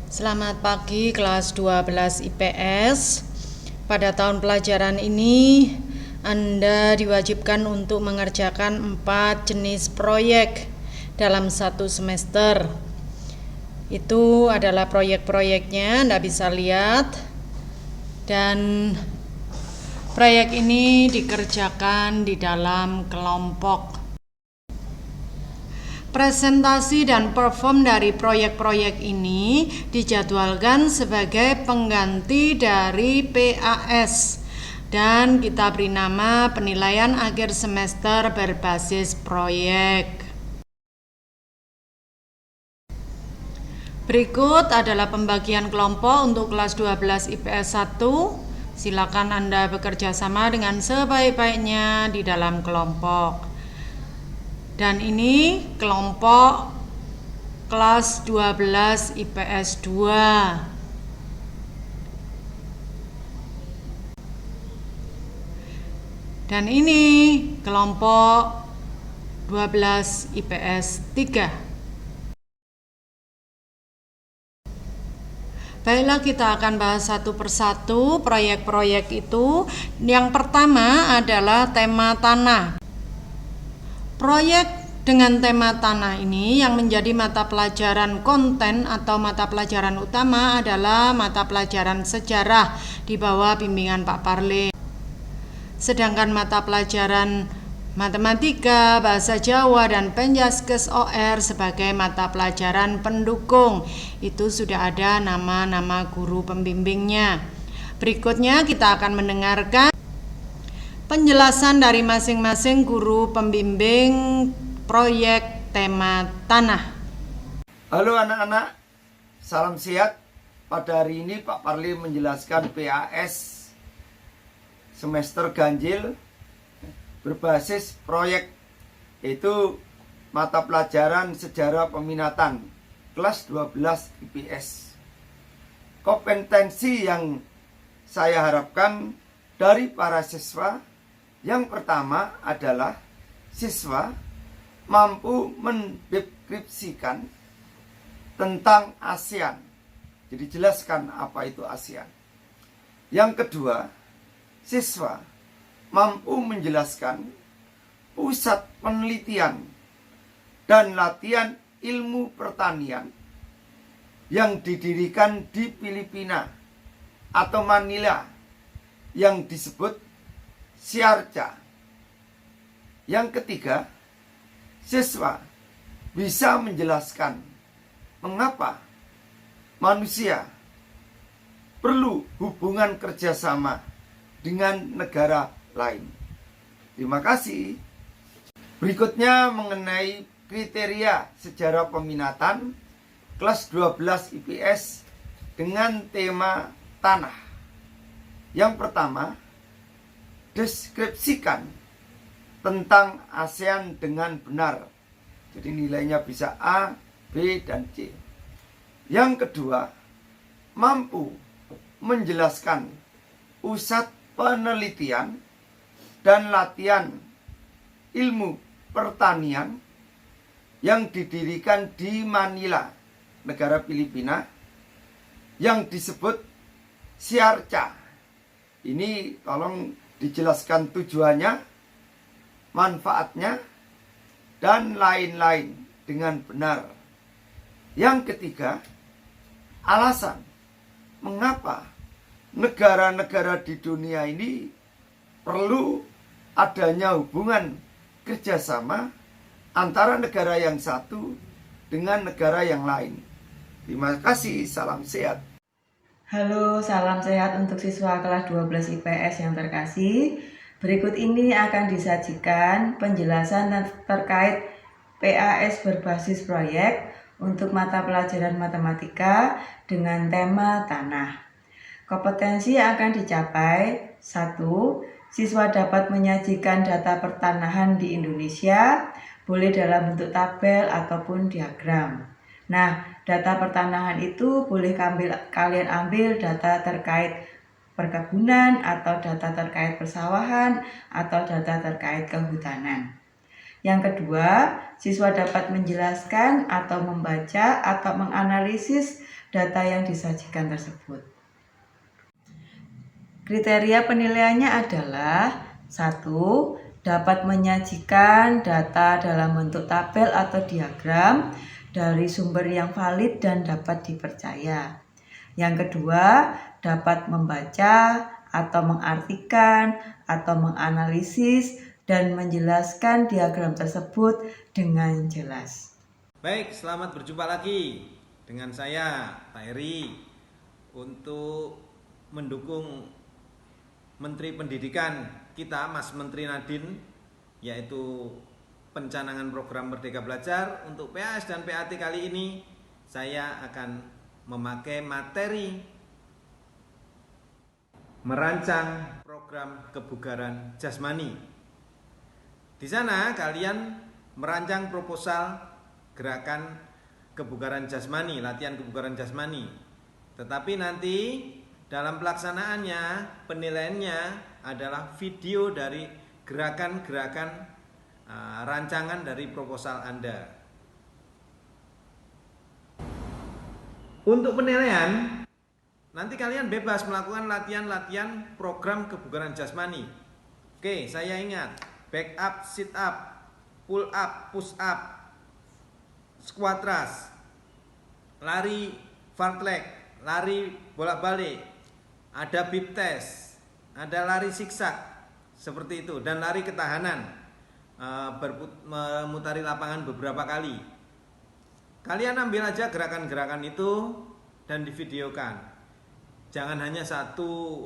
Selamat pagi kelas 12 IPS. Pada tahun pelajaran ini Anda diwajibkan untuk mengerjakan 4 jenis proyek dalam satu semester. Itu adalah proyek-proyeknya, Anda bisa lihat. Dan proyek ini dikerjakan di dalam kelompok. Presentasi dan perform dari proyek-proyek ini dijadwalkan sebagai pengganti dari PAS dan kita beri nama penilaian akhir semester berbasis proyek. Berikut adalah pembagian kelompok untuk kelas 12 IPS 1. Silakan Anda bekerja sama dengan sebaik-baiknya di dalam kelompok. Dan ini kelompok kelas 12 IPS 2. Dan ini kelompok 12 IPS 3. Baiklah, kita akan bahas satu persatu proyek-proyek itu. Yang pertama adalah tema tanah. Proyek dengan tema tanah ini yang menjadi mata pelajaran konten atau mata pelajaran utama adalah mata pelajaran sejarah di bawah bimbingan Pak Parle. Sedangkan mata pelajaran matematika, bahasa Jawa, dan Penjaskes OR sebagai mata pelajaran pendukung. Itu sudah ada nama-nama guru pembimbingnya. Berikutnya kita akan mendengarkan penjelasan dari masing-masing guru pembimbing proyek tema tanah. Halo anak-anak, salam sehat. Pada hari ini Pak Parli menjelaskan PAS semester ganjil berbasis proyek, yaitu mata pelajaran sejarah peminatan kelas 12 IPS. Kompetensi yang saya harapkan dari para siswa, yang pertama adalah siswa mampu mendeskripsikan tentang ASEAN. Jadi jelaskan apa itu ASEAN. Yang kedua, siswa mampu menjelaskan pusat penelitian dan latihan ilmu pertanian yang didirikan di Filipina atau Manila yang disebut Siarca. Yang ketiga, siswa bisa menjelaskan mengapa manusia perlu hubungan kerjasama dengan negara lain. Terima kasih. Berikutnya mengenai kriteria sejarah peminatan kelas 12 IPS dengan tema tanah. Yang pertama, deskripsikan tentang ASEAN dengan benar. Jadi nilainya bisa A, B, dan C. Yang kedua, mampu menjelaskan pusat penelitian dan latihan ilmu pertanian yang didirikan di Manila, negara Filipina, yang disebut Siarca. Ini tolong dijelaskan tujuannya, manfaatnya, dan lain-lain dengan benar. Yang ketiga, alasan mengapa negara-negara di dunia ini perlu adanya hubungan kerjasama antara negara yang satu dengan negara yang lain. Terima kasih, salam sehat. Halo, salam sehat untuk siswa kelas 12 IPS yang terkasih. Berikut ini akan disajikan penjelasan terkait PAS berbasis proyek untuk mata pelajaran matematika dengan tema tanah. Kompetensi yang akan dicapai: 1. Siswa dapat menyajikan data pertanahan di Indonesia, boleh dalam bentuk tabel ataupun diagram. Nah, data pertanahan itu boleh kalian ambil data terkait perkebunan, atau data terkait persawahan, atau data terkait kehutanan. Yang kedua, siswa dapat menjelaskan atau membaca atau menganalisis data yang disajikan tersebut. Kriteria penilaiannya adalah 1. Dapat menyajikan data dalam bentuk tabel atau diagram dari sumber yang valid dan dapat dipercaya. Yang kedua, dapat membaca atau mengartikan atau menganalisis dan menjelaskan diagram tersebut dengan jelas. Baik, selamat berjumpa lagi dengan saya, Pak Heri, untuk mendukung Menteri Pendidikan kita, Mas Menteri Nadine, yaitu pencanangan program Merdeka Belajar. Untuk PAS dan PAT kali ini, saya akan memakai materi merancang program kebugaran jasmani. Di sana kalian merancang proposal gerakan kebugaran jasmani, latihan kebugaran jasmani. Tetapi nanti dalam pelaksanaannya, penilaiannya adalah video dari gerakan-gerakan rancangan dari proposal Anda. Untuk penilaian, nanti kalian bebas melakukan latihan-latihan program kebugaran jasmani. Oke, saya ingat, back up, sit up, pull up, push up, squat thrust, lari fartlek, lari bolak-balik, ada bip test, ada lari zigzag seperti itu, dan lari ketahanan, memutari lapangan beberapa kali. Kalian ambil aja gerakan-gerakan itu dan divideokan. Jangan hanya 1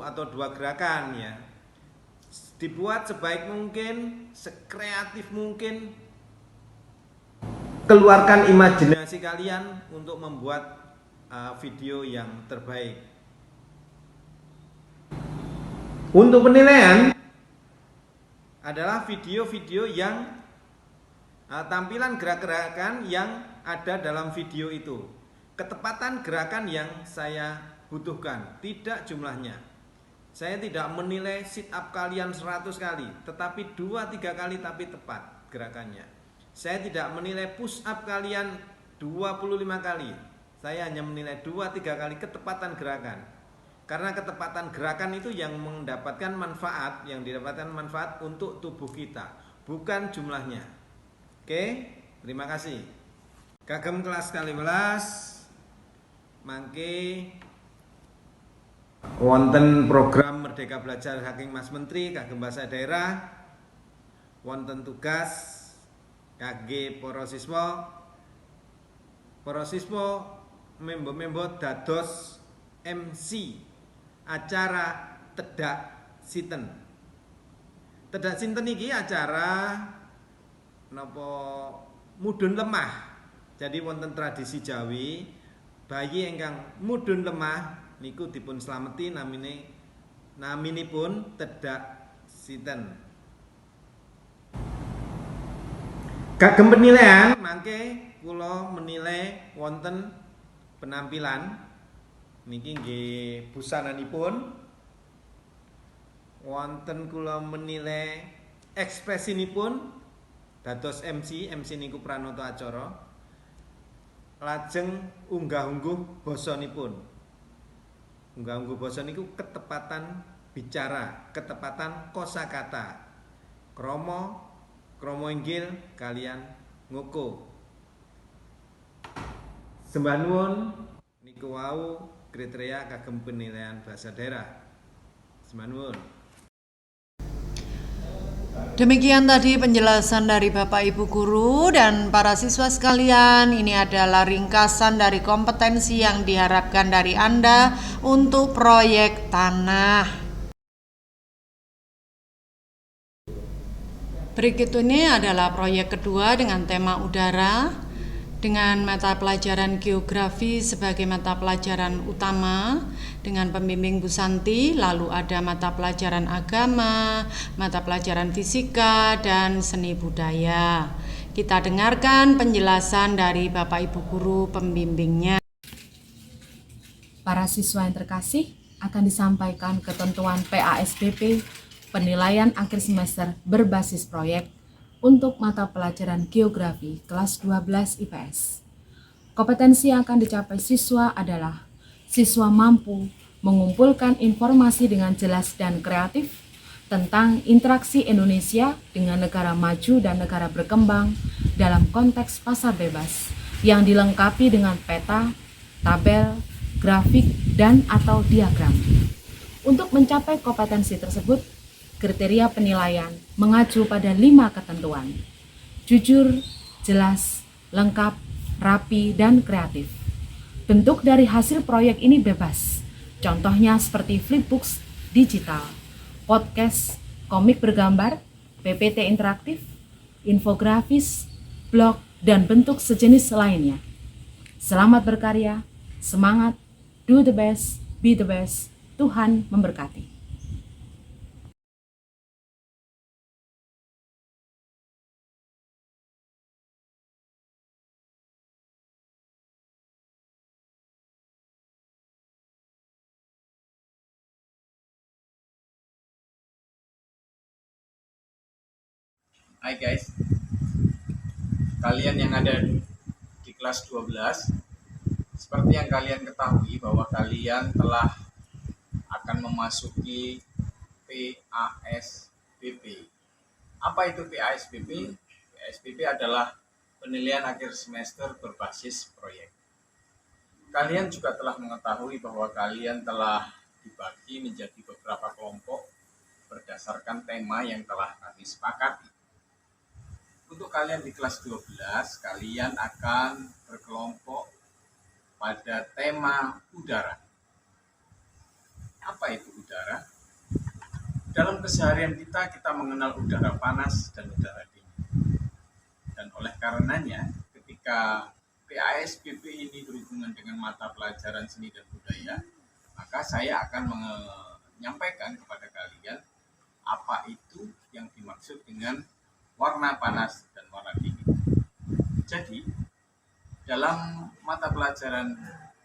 atau 2 gerakan ya. Dibuat sebaik mungkin, sekreatif mungkin. Keluarkan imajinasi kalian untuk membuat video yang terbaik. Untuk penilaian adalah video-video yang tampilan gerak-gerakan yang ada dalam video itu. Ketepatan gerakan yang saya butuhkan, tidak jumlahnya. Saya tidak menilai sit up kalian 100 kali, tetapi 2-3 kali tapi tepat gerakannya. Saya tidak menilai push up kalian 25 kali. Saya hanya menilai 2-3 kali ketepatan gerakan. Karena ketepatan gerakan itu yang mendapatkan manfaat, yang didapatkan manfaat untuk tubuh kita, bukan jumlahnya. Oke, terima kasih. Kagem kelas 12 mangke wonten program Merdeka Belajar saking Mas Menteri kagem bahasa daerah, wonten tugas kangge para siswa. Para siswa membo-membo dados MC acara Tedak Sinten. Tedak Sinten iki acara napa mudhun lemah. Jadi wonten tradisi Jawi, bayi ingkang mudhun lemah niku dipun slameti naminipun Tedak Sinten. Kagem penilaian mangke kula menilai wonten penampilan niki nggih busananipun, wonten kula menilai ekspresinipun dados MC niku pranata acara, lajeng unggah-ungguh basanipun. Unggah-ungguh basa niku ketepatan bicara, ketepatan kosakata, krama inggil kalian ngoko. Sembah nuwun niku wau kriteria kagem penilaian bahasa daerah. Sembah nuwun. Demikian tadi penjelasan dari Bapak Ibu Guru dan para siswa sekalian. Ini adalah ringkasan dari kompetensi yang diharapkan dari Anda untuk proyek tanah. Berikut ini adalah proyek kedua dengan tema udara, dengan mata pelajaran geografi sebagai mata pelajaran utama dengan pembimbing Bu Santi, lalu ada mata pelajaran agama, mata pelajaran fisika, dan seni budaya. Kita dengarkan penjelasan dari Bapak Ibu Guru pembimbingnya. Para siswa yang terkasih, akan disampaikan ketentuan PASBP penilaian akhir semester berbasis proyek untuk mata pelajaran Geografi kelas 12 IPS. Kompetensi yang akan dicapai siswa adalah siswa mampu mengumpulkan informasi dengan jelas dan kreatif tentang interaksi Indonesia dengan negara maju dan negara berkembang dalam konteks pasar bebas yang dilengkapi dengan peta, tabel, grafik, dan atau diagram. Untuk mencapai kompetensi tersebut, kriteria penilaian mengacu pada 5 ketentuan: jujur, jelas, lengkap, rapi, dan kreatif. Bentuk dari hasil proyek ini bebas, contohnya seperti flipbooks digital, podcast, komik bergambar, PPT interaktif, infografis, blog, dan bentuk sejenis lainnya. Selamat berkarya, semangat, do the best, be the best. Tuhan memberkati. Hai guys, kalian yang ada di kelas 12, seperti yang kalian ketahui bahwa kalian telah akan memasuki PASBB. Apa itu PASBB? PASBB adalah penilaian akhir semester berbasis proyek. Kalian juga telah mengetahui bahwa kalian telah dibagi menjadi beberapa kelompok berdasarkan tema yang telah kami sepakati. Untuk kalian di kelas 12, kalian akan berkelompok pada tema udara. Apa itu udara? Dalam keseharian kita mengenal udara panas dan udara dingin. Dan oleh karenanya, ketika PASBB ini berhubungan dengan mata pelajaran seni dan budaya, maka saya akan menyampaikan kepada kalian apa itu yang dimaksud dengan warna panas dan warna dingin. Jadi, dalam mata pelajaran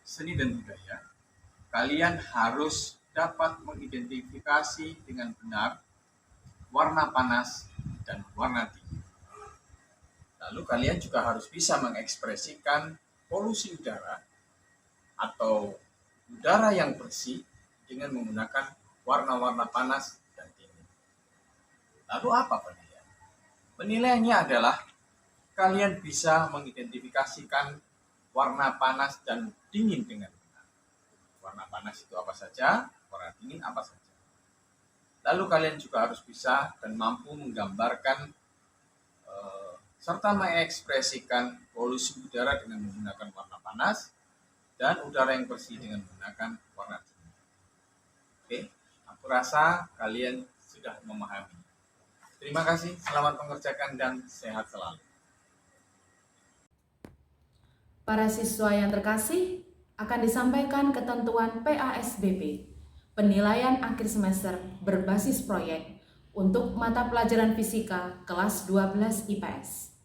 seni dan budaya, kalian harus dapat mengidentifikasi dengan benar warna panas dan warna dingin. Lalu kalian juga harus bisa mengekspresikan polusi udara atau udara yang bersih dengan menggunakan warna-warna panas dan dingin. Lalu apa penilaian? Penilaiannya adalah kalian bisa mengidentifikasikan warna panas dan dingin dengan benar. Warna panas itu apa saja, warna dingin apa saja. Lalu kalian juga harus bisa dan mampu menggambarkan serta mengekspresikan polusi udara dengan menggunakan warna panas dan udara yang bersih dengan menggunakan warna dingin. Oke, aku rasa kalian sudah memahami. Terima kasih, selamat mengerjakan dan sehat selalu. Para siswa yang terkasih, akan disampaikan ketentuan PASBB, penilaian akhir semester berbasis proyek untuk mata pelajaran fisika kelas 12 IPS.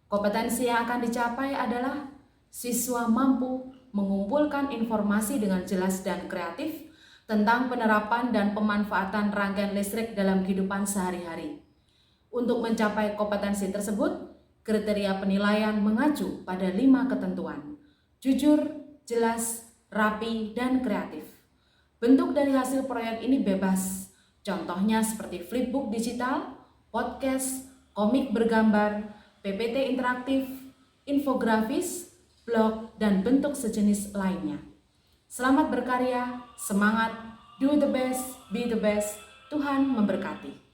Kompetensi yang akan dicapai adalah siswa mampu mengumpulkan informasi dengan jelas dan kreatif tentang penerapan dan pemanfaatan rangkaian listrik dalam kehidupan sehari-hari. Untuk mencapai kompetensi tersebut, kriteria penilaian mengacu pada 5 ketentuan: jujur, jelas, rapi, dan kreatif. Bentuk dari hasil proyek ini bebas, contohnya seperti flipbook digital, podcast, komik bergambar, PPT interaktif, infografis, blog, dan bentuk sejenis lainnya. Selamat berkarya, semangat, do the best, be the best. Tuhan memberkati.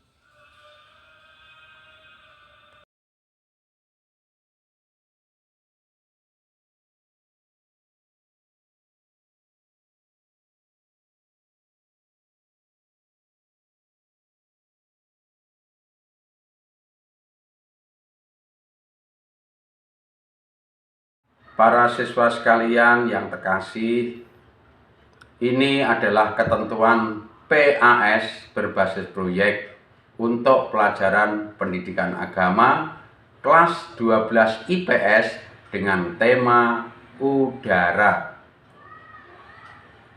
Para siswa sekalian yang terkasih, ini adalah ketentuan PAS berbasis proyek untuk pelajaran pendidikan agama kelas 12 IPS dengan tema udara.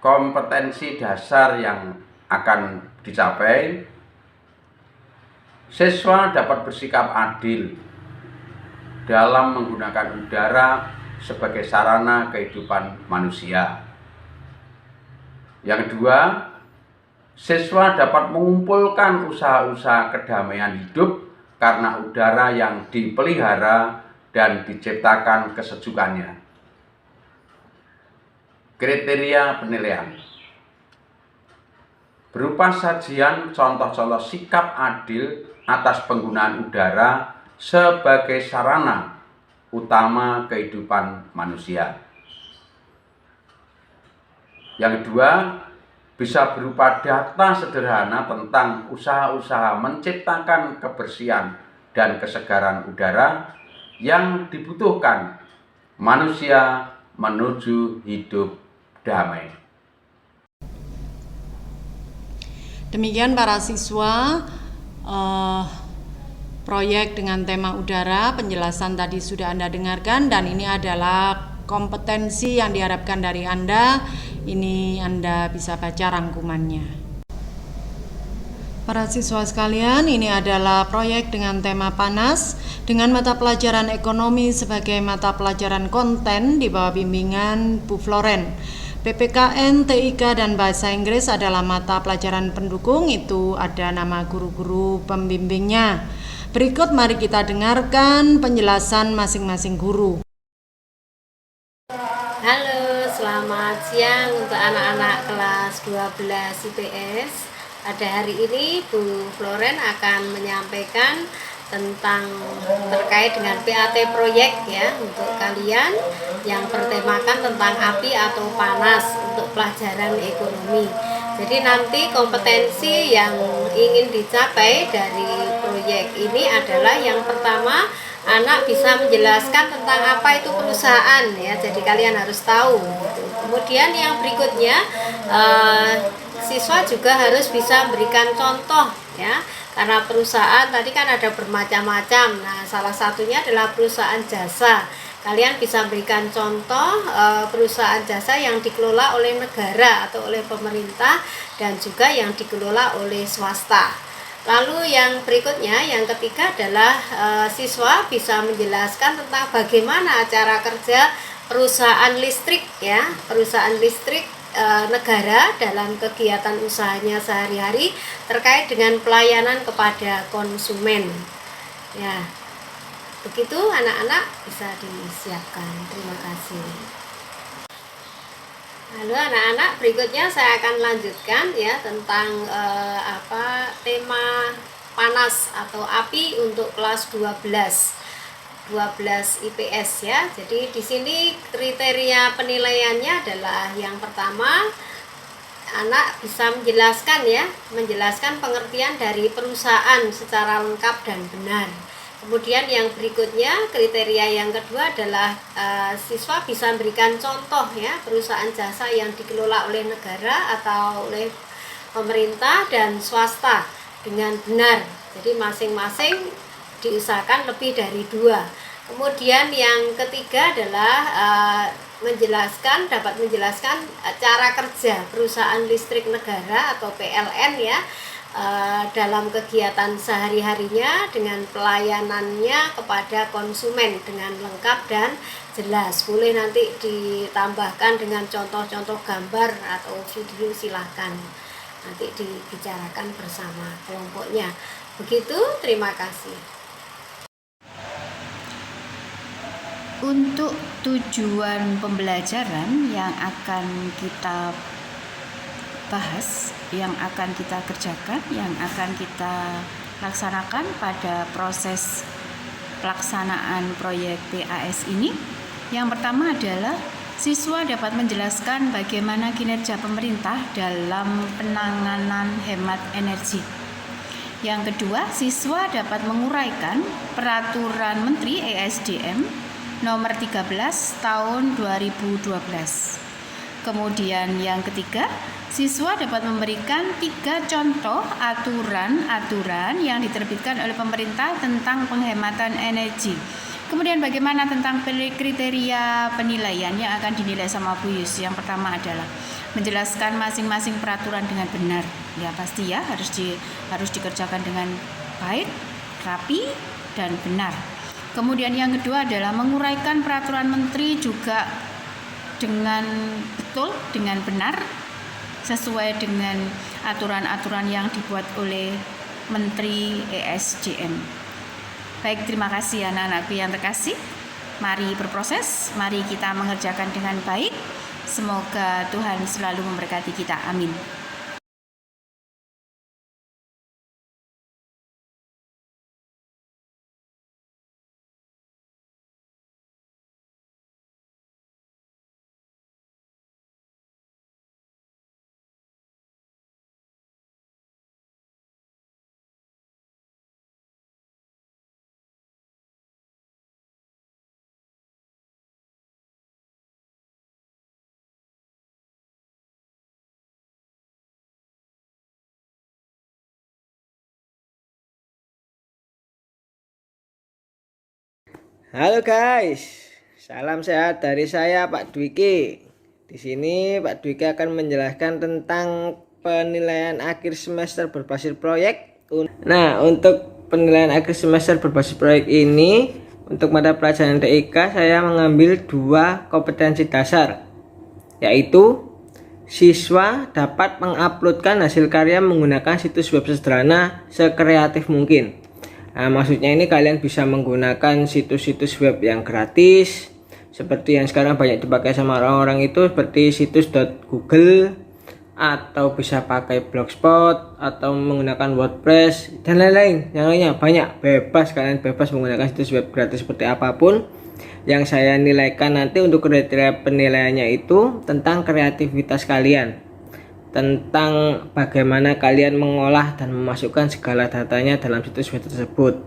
Kompetensi dasar yang akan dicapai Siswa dapat bersikap adil dalam menggunakan udara sebagai sarana kehidupan manusia. Yang kedua, siswa dapat mengumpulkan usaha-usaha kedamaian hidup karena udara yang dipelihara dan diciptakan kesejukannya. Kriteria penilaian berupa sajian contoh-contoh sikap adil atas penggunaan udara sebagai sarana utama kehidupan manusia. Yang kedua, bisa berupa data sederhana tentang usaha-usaha menciptakan kebersihan dan kesegaran udara yang dibutuhkan manusia menuju hidup damai. Demikian para siswa, proyek dengan tema udara, penjelasan tadi sudah Anda dengarkan, dan ini adalah kompetensi yang diharapkan dari Anda. Ini Anda bisa baca rangkumannya. Para siswa sekalian, ini adalah proyek dengan tema panas dengan mata pelajaran ekonomi sebagai mata pelajaran konten di bawah bimbingan Bu Floren. PPKN, TIK, dan Bahasa Inggris adalah mata pelajaran pendukung, itu ada nama guru-guru pembimbingnya. Berikut mari kita dengarkan penjelasan masing-masing guru. Halo, selamat siang untuk anak-anak kelas 12 IPS. Pada hari ini Bu Floren akan menyampaikan tentang terkait dengan PAT proyek ya untuk kalian yang bertemakan tentang api atau panas untuk pelajaran ekonomi. Jadi nanti kompetensi yang ingin dicapai dari proyek ini adalah yang pertama, anak bisa menjelaskan tentang apa itu perusahaan ya. Jadi kalian harus tahu gitu. Kemudian yang berikutnya siswa juga harus bisa memberikan contoh ya. Karena perusahaan tadi kan ada bermacam-macam. Nah, salah satunya adalah perusahaan jasa. Kalian bisa berikan contoh perusahaan jasa yang dikelola oleh negara atau oleh pemerintah dan juga yang dikelola oleh swasta. Lalu yang berikutnya, yang ketiga adalah siswa bisa menjelaskan tentang bagaimana cara kerja perusahaan listrik ya, perusahaan listrik negara dalam kegiatan usahanya sehari-hari terkait dengan pelayanan kepada konsumen. Ya, begitu anak-anak bisa disiapkan. Terima kasih. Lalu anak-anak, berikutnya saya akan lanjutkan ya tentang tema panas atau api untuk kelas 12 IPS ya. Jadi di sini kriteria penilaiannya adalah yang pertama, anak bisa menjelaskan pengertian dari perusahaan secara lengkap dan benar. Kemudian yang berikutnya, kriteria yang kedua adalah siswa bisa memberikan contoh ya perusahaan jasa yang dikelola oleh negara atau oleh pemerintah dan swasta dengan benar. Jadi masing-masing diusahakan lebih dari 2. Kemudian yang ketiga adalah dapat menjelaskan cara kerja perusahaan listrik negara atau PLN ya dalam kegiatan sehari-harinya dengan pelayanannya kepada konsumen dengan lengkap dan jelas. Boleh nanti ditambahkan dengan contoh-contoh gambar atau video, silahkan nanti dibicarakan bersama kelompoknya. Begitu, terima kasih. Untuk tujuan pembelajaran yang akan kita bahas, yang akan kita kerjakan, yang akan kita laksanakan pada proses pelaksanaan proyek PAS ini, yang pertama adalah siswa dapat menjelaskan bagaimana kinerja pemerintah dalam penanganan hemat energi. Yang kedua, siswa dapat menguraikan peraturan Menteri ESDM nomor 13 tahun 2012. Kemudian yang ketiga, siswa dapat memberikan 3 contoh aturan yang diterbitkan oleh pemerintah tentang penghematan energi. Kemudian bagaimana tentang kriteria penilaian yang akan dinilai sama Bu Yus. Yang pertama adalah menjelaskan masing-masing peraturan dengan benar. Ya pasti ya harus dikerjakan dengan baik, rapi, dan benar. Kemudian yang kedua adalah menguraikan peraturan menteri juga dengan betul, dengan benar, sesuai dengan aturan-aturan yang dibuat oleh Menteri ESDM. Baik, terima kasih anak-anakku yang terkasih. Mari berproses, mari kita mengerjakan dengan baik. Semoga Tuhan selalu memberkati kita. Amin. Halo guys, salam sehat dari saya Pak Dwiki. Di sini Pak Dwiki akan menjelaskan tentang penilaian akhir semester berbasis proyek. Nah, untuk penilaian akhir semester berbasis proyek ini, untuk mata pelajaran TIK saya mengambil 2 kompetensi dasar, yaitu siswa dapat menguploadkan hasil karya menggunakan situs web sederhana sekreatif mungkin. Nah, maksudnya ini kalian bisa menggunakan situs-situs web yang gratis seperti yang sekarang banyak dipakai sama orang-orang itu, seperti situs .google, atau bisa pakai blogspot, atau menggunakan WordPress dan lain-lain. Yang lainnya banyak, bebas, kalian bebas menggunakan situs web gratis seperti apapun. Yang saya nilaikan nanti untuk kriteria penilaiannya itu tentang kreativitas kalian, tentang bagaimana kalian mengolah dan memasukkan segala datanya dalam situs web tersebut.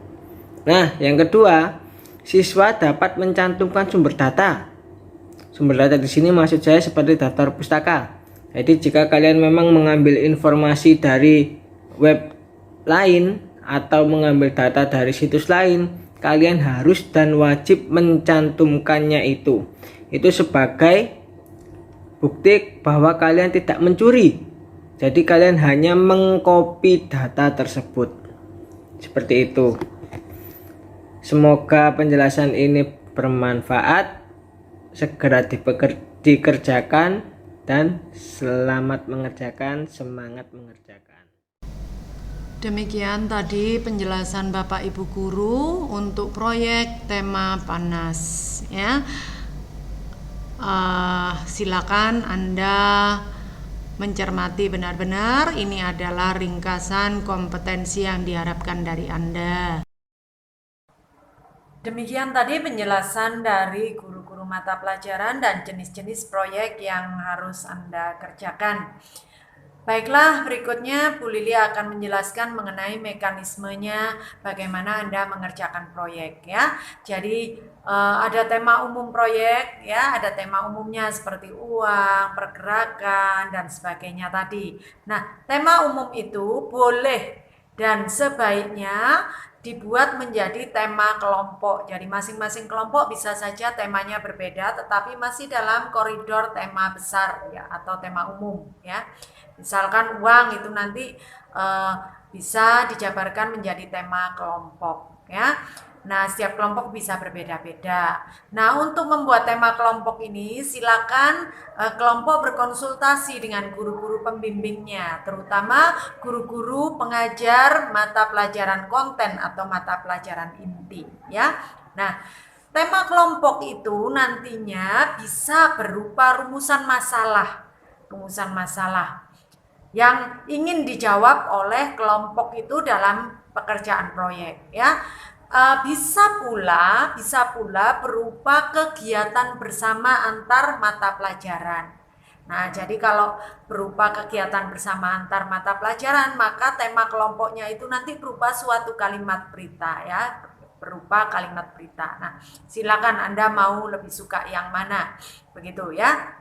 Nah, yang kedua, siswa dapat mencantumkan sumber data. Sumber data di sini maksud saya seperti daftar pustaka. Jadi jika kalian memang mengambil informasi dari web lain atau mengambil data dari situs lain, kalian harus dan wajib mencantumkannya itu. Itu sebagai bukti bahwa kalian tidak mencuri. Jadi kalian hanya mengcopy data tersebut. Seperti itu. Semoga penjelasan ini bermanfaat. Segera dikerjakan dan selamat mengerjakan, semangat mengerjakan. Demikian tadi penjelasan Bapak Ibu Guru untuk proyek tema panas ya. Silakan Anda mencermati benar-benar. Ini adalah ringkasan kompetensi yang diharapkan dari Anda. Demikian tadi penjelasan dari guru-guru mata pelajaran dan jenis-jenis proyek yang harus Anda kerjakan. Baiklah, berikutnya Bu Lili akan menjelaskan mengenai mekanismenya bagaimana Anda mengerjakan proyek ya. Jadi ada tema umum proyek ya, ada tema umumnya seperti uang, pergerakan dan sebagainya tadi. Nah, tema umum itu boleh dan sebaiknya dibuat menjadi tema kelompok. Jadi masing-masing kelompok bisa saja temanya berbeda tetapi masih dalam koridor tema besar ya atau tema umum ya. Misalkan uang itu nanti bisa dijabarkan menjadi tema kelompok ya. Nah, setiap kelompok bisa berbeda-beda. Nah, untuk membuat tema kelompok ini silakan kelompok berkonsultasi dengan guru-guru pembimbingnya, terutama guru-guru pengajar mata pelajaran konten atau mata pelajaran inti ya. Nah, tema kelompok itu nantinya bisa berupa rumusan masalah yang ingin dijawab oleh kelompok itu dalam pekerjaan proyek ya. Bisa pula berupa kegiatan bersama antar mata pelajaran. Nah, jadi kalau berupa kegiatan bersama antar mata pelajaran, maka tema kelompoknya itu nanti berupa suatu kalimat berita ya, berupa kalimat berita. Nah, silakan Anda mau lebih suka yang mana, begitu ya.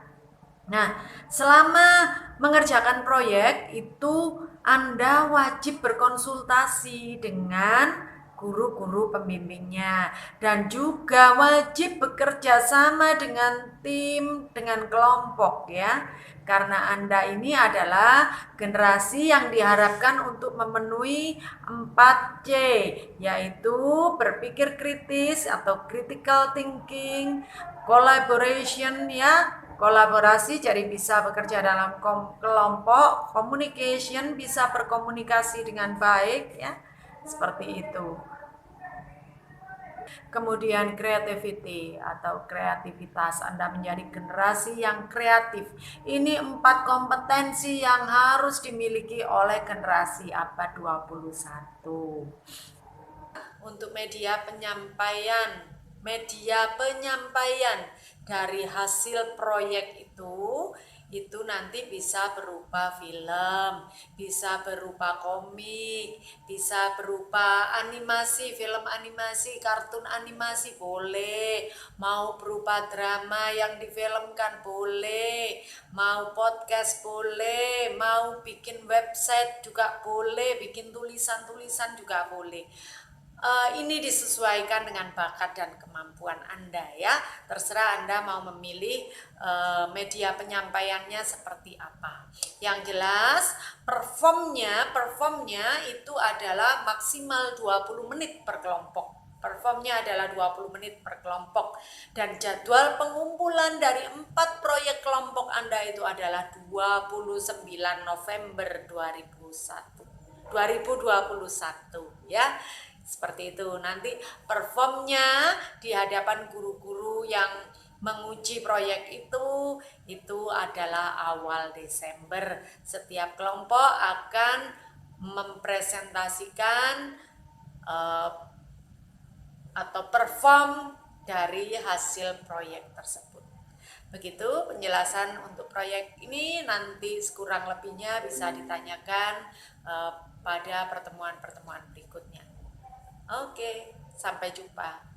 Nah, selama mengerjakan proyek itu Anda wajib berkonsultasi dengan guru-guru pembimbingnya, dan juga wajib bekerja sama dengan tim, dengan kelompok ya. Karena Anda ini adalah generasi yang diharapkan untuk memenuhi 4C, yaitu berpikir kritis atau critical thinking, collaboration ya, kolaborasi jadi bisa bekerja dalam kelompok, communication bisa berkomunikasi dengan baik ya, seperti itu. Kemudian creativity atau kreativitas, Anda menjadi generasi yang kreatif. Ini 4 kompetensi yang harus dimiliki oleh generasi abad 21. Untuk media penyampaian dari hasil proyek itu nanti bisa berupa film, bisa berupa komik, bisa berupa animasi, film animasi, kartun animasi boleh, mau berupa drama yang difilmkan boleh, mau podcast boleh, mau bikin website juga boleh, bikin tulisan-tulisan juga boleh. Ini disesuaikan dengan bakat dan kemampuan Anda ya. Terserah Anda mau memilih media penyampaiannya seperti apa. Yang jelas performnya itu adalah maksimal 20 menit per kelompok. Performnya adalah 20 menit per kelompok. Dan jadwal pengumpulan dari 4 proyek kelompok Anda itu adalah 29 November 2021 ya. Seperti itu. Nanti performnya di hadapan guru-guru yang menguji proyek itu adalah awal Desember. Setiap kelompok akan mempresentasikan atau perform dari hasil proyek tersebut. Begitu penjelasan untuk proyek ini, nanti sekurang lebihnya bisa ditanyakan pada pertemuan-pertemuan berikutnya. Oke, sampai jumpa.